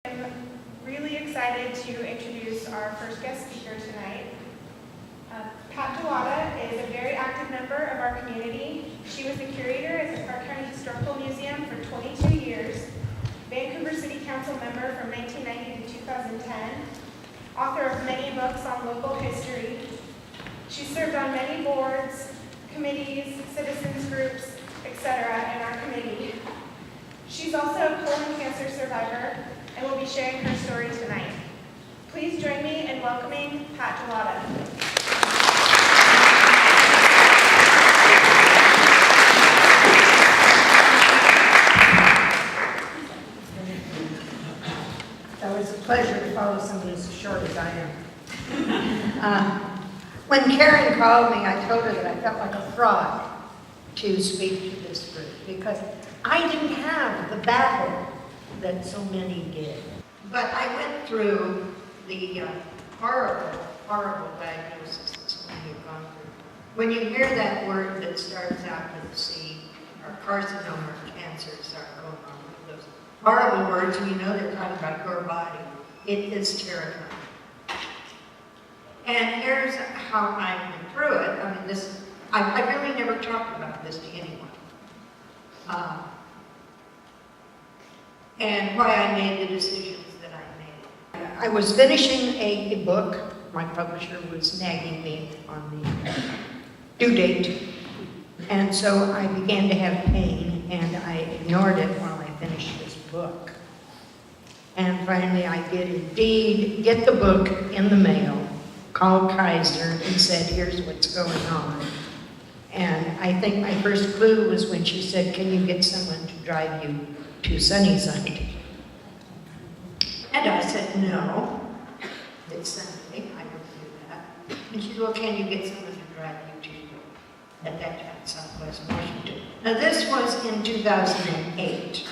I'm really excited to introduce our first guest speaker tonight. Pat Jollota is a very active member of our community. She was the curator at the Park County Historical Museum for 22 years, Vancouver City Council member from 1990 to 2010, author of many books on local history. She served on many boards, committees, citizens groups, etc. in our committee. She's also a colon cancer survivor and will be sharing her story tonight. Please join me in welcoming Pat Jollota. It's a pleasure to follow somebody as short as I am. When Karen called me, I told her that I felt like a fraud to speak to this group because I didn't have the battle that so many did. But I went through the horrible, horrible diagnosis that so many have gone through. When you hear that word that starts out with C, or carcinoma or cancer, sarcoma, those horrible words, and you know they're talking about your body, it is terrifying. And here's how I went through it. I mean, I really never talked about this to anyone. And why I made the decisions that I made. I was finishing a book. My publisher was nagging me on the due date. And so I began to have pain, and I ignored it while I finished this book. And finally, I did indeed get the book in the mail, called Kaiser, and said, here's what's going on. And I think my first clue was when she said, can you get someone to drive you to Sunnyside? And I said, no, it's Sunday, I don't do that. And she said, well, can you get someone to drive you to, at that time, Southwest Washington? Now this was in 2008.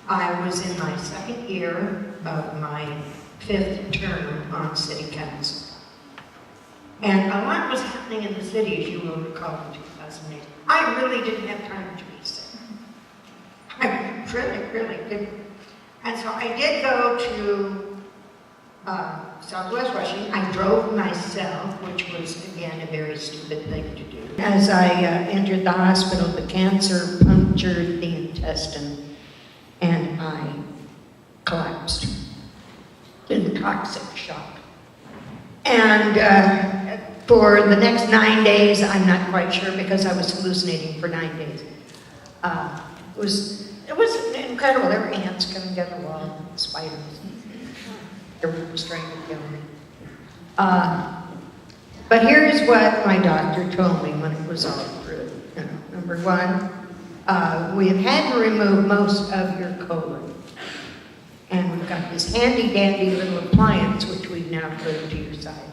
I was in my second year of my 5th term on city council. And a lot was happening in the city, as you will recall, in 2008. I really didn't have time to be sick. I really didn't. And so I did go to Southwest Washington. I drove myself, which was, again, a very stupid thing to do. As I entered the hospital, the cancer punctured the intestine, and I collapsed in toxic shock. And for the next 9 days, I'm not quite sure because I was hallucinating for 9 days. It was incredible. There were ants coming down the wall, spiders. Everyone was trying to kill me. But here's what my doctor told me when it was all through. You know, number one, we have had to remove most of your colon. And we've got this handy-dandy little appliance, which we've now put to your side,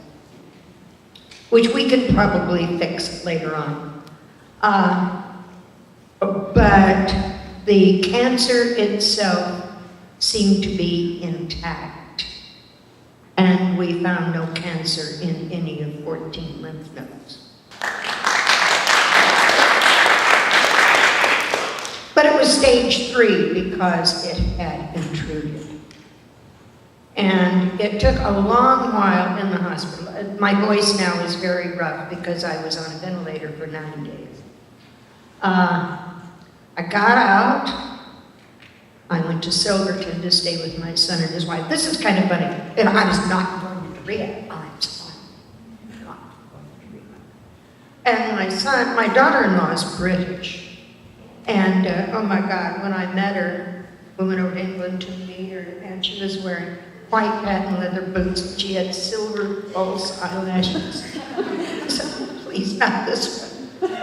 which we could probably fix later on. But the cancer itself seemed to be intact. And we found no cancer in any of 14 lymph nodes. But it was stage 3 because it had intruded. And it took a long while in the hospital. My voice now is very rough because I was on a ventilator for 9 days. I got out. I went to Silverton to stay with my son and his wife. This is kind of funny. And I was not going to rehab. I'm not going to rehab. And my daughter-in-law is British. And oh my God, when I met her, we went over to England to meet her, and she was wearing white patent leather boots, and she had silver false eyelashes. So please, not this one.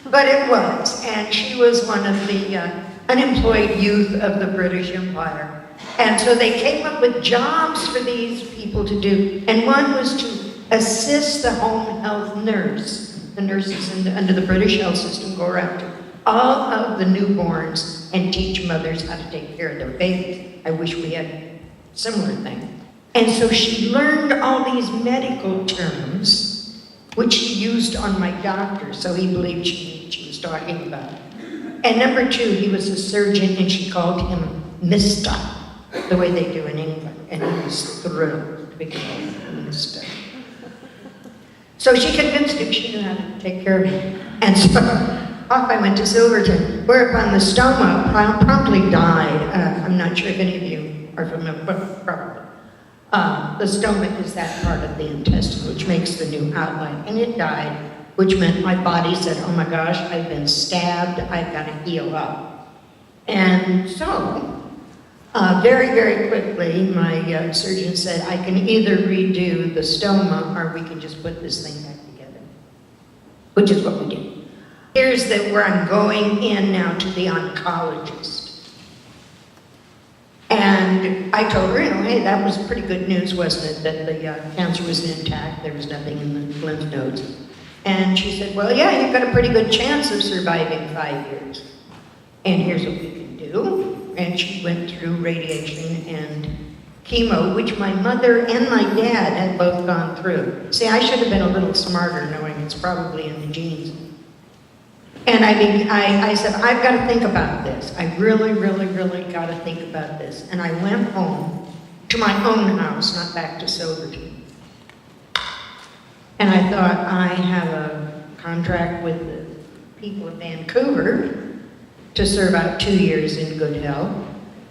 But it was, and she was one of the unemployed youth of the British Empire. And so they came up with jobs for these people to do, and one was to assist the home health nurse. The nurses under the British health system go around to all of the newborns and teach mothers how to take care of their babies. I wish we had a similar thing. And so she learned all these medical terms, which she used on my doctor, so he believed she was talking about. And number 2, he was a surgeon, and she called him Mista, the way they do in England, and he was thrilled to be called Mista. So she convinced him she knew how to take care of me. And so off I went to Silverton, whereupon the stoma promptly died. I'm not sure if any of you are familiar, but probably. The stoma is that part of the intestine which makes the new outline, and it died, which meant my body said, oh my gosh, I've been stabbed, I've got to heal up. And so, very, very quickly, my surgeon said, I can either redo the stoma or we can just put this thing back together, which is what we did. Here's where I'm going in now to the oncologist. And I told her, hey, that was pretty good news, wasn't it, that the cancer was intact, there was nothing in the lymph nodes. And she said, well, yeah, you've got a pretty good chance of surviving 5 years. And here's what we can do. And she went through radiation and chemo, which my mother and my dad had both gone through. See, I should have been a little smarter, knowing it's probably in the genes. And I said, I've got to think about this. I really, really, really got to think about this. And I went home to my own house, not back to Silverton. And I thought, I have a contract with the people of Vancouver to serve out 2 years in good health.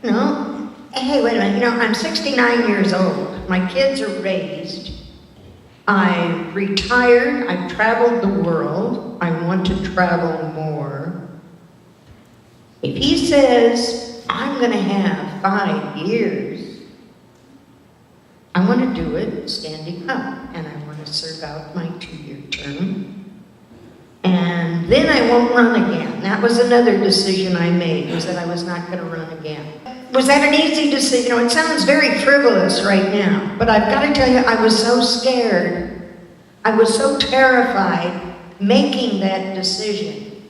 No, hey, wait a minute, I'm 69 years old. My kids are raised. I retired, I've traveled the world, I want to travel more. If he says, I'm gonna have 5 years, I wanna do it standing up, and I wanna serve out my 2-year term. And then I won't run again. That was another decision I made, was that I was not gonna run again. Was that an easy decision? It sounds very frivolous right now, but I've got to tell you, I was so scared. I was so terrified making that decision.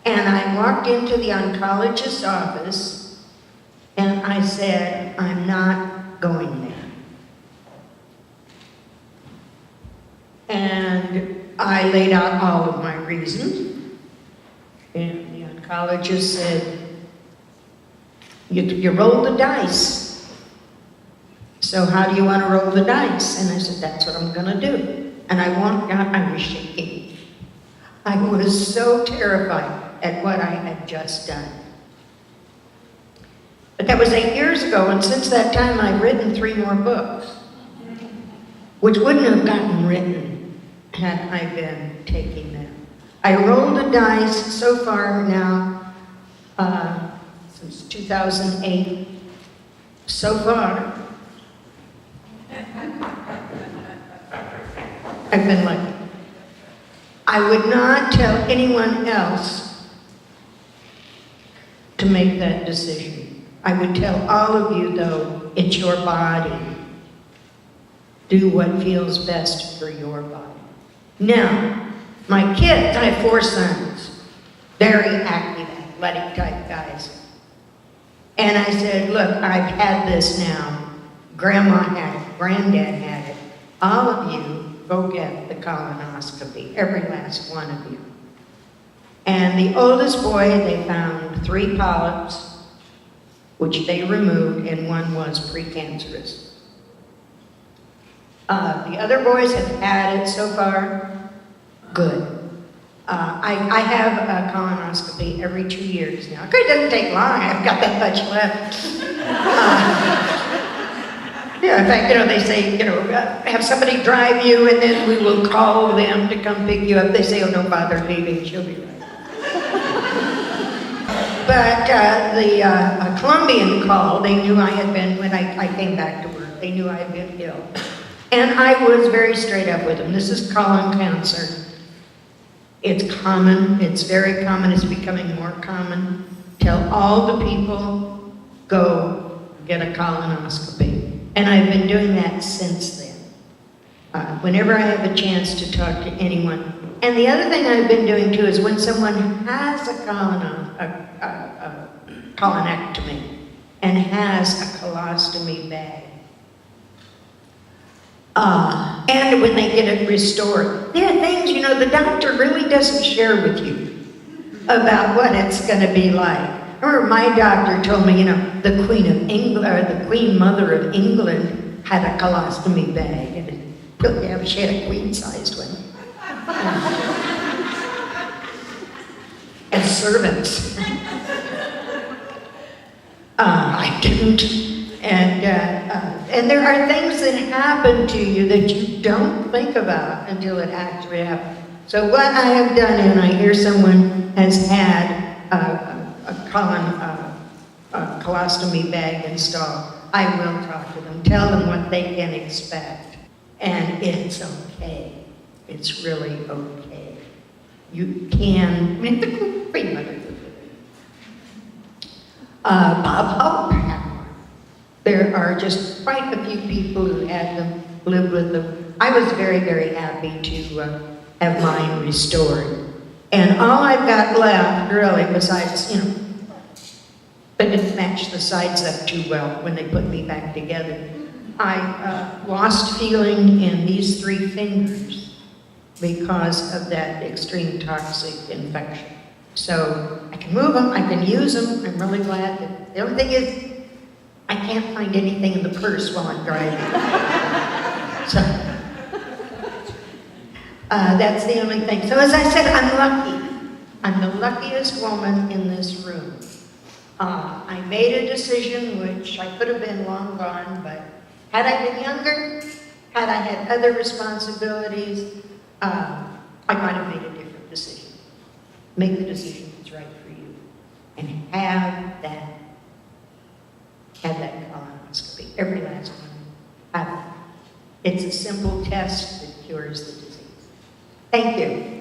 And I walked into the oncologist's office and I said, I'm not going there. And I laid out all of my reasons. And the oncologist said, you roll the dice. So how do you want to roll the dice? And I said, that's what I'm going to do. And I walked out, I was shaking. I was so terrified at what I had just done. But that was 8 years ago, and since that time I've written 3 more books, which wouldn't have gotten written had I been taking them. I rolled the dice so far now, since 2008, so far, I've been lucky. I would not tell anyone else to make that decision. I would tell all of you, though, it's your body. Do what feels best for your body. Now, my kids, I have 4 sons, very active, athletic type guys. And I said, look, I've had this now. Grandma had it, Granddad had it. All of you go get the colonoscopy, every last one of you. And the oldest boy, they found 3 polyps, which they removed, and 1 was precancerous. The other boys have had it so far, good. I have a colonoscopy every 2 years now. It doesn't take long, I've got that much left. Yeah, in fact, they say, have somebody drive you and then we will call them to come pick you up. They say, oh, no bother leaving, she'll be right. But the Colombian called, they knew I had been, when I came back to work, they knew I had been ill. And I was very straight up with them. This is colon cancer. It's common, it's very common, it's becoming more common. Tell all the people, go get a colonoscopy. And I've been doing that since then. Whenever I have a chance to talk to anyone. And the other thing I've been doing too is when someone has a colonectomy and has a colostomy bag, and when they get it restored, there are things, the doctor really doesn't share with you about what it's going to be like. remember my doctor told me, the Queen of England, or the Queen Mother of England had a colostomy bag. And she had a queen-sized one. As servants. I didn't. And there are things that happen to you that you don't think about until it actually happens. So what I have done, and I hear someone has had a colostomy bag installed, I will talk to them, tell them what they can expect. And it's okay. It's really okay. You can, the Queen Mother. Bob Hope had one. There are just quite a few people who had them, lived with them. I was very, very happy to have mine restored. And all I've got left, really, besides, they didn't match the sides up too well when they put me back together. I lost feeling in these 3 fingers because of that extreme toxic infection. So I can move them, I can use them, I'm really glad. The only thing is, I can't find anything in the purse while I'm driving. So, that's the only thing. So as I said, I'm lucky. I'm the luckiest woman in this room. I made a decision which I could have been long gone, but had I been younger, had I had other responsibilities, I might have made a different decision. Make the decision that's right for you. And have that colonoscopy, every last one. Have it. It's a simple test that cures the disease. Thank you.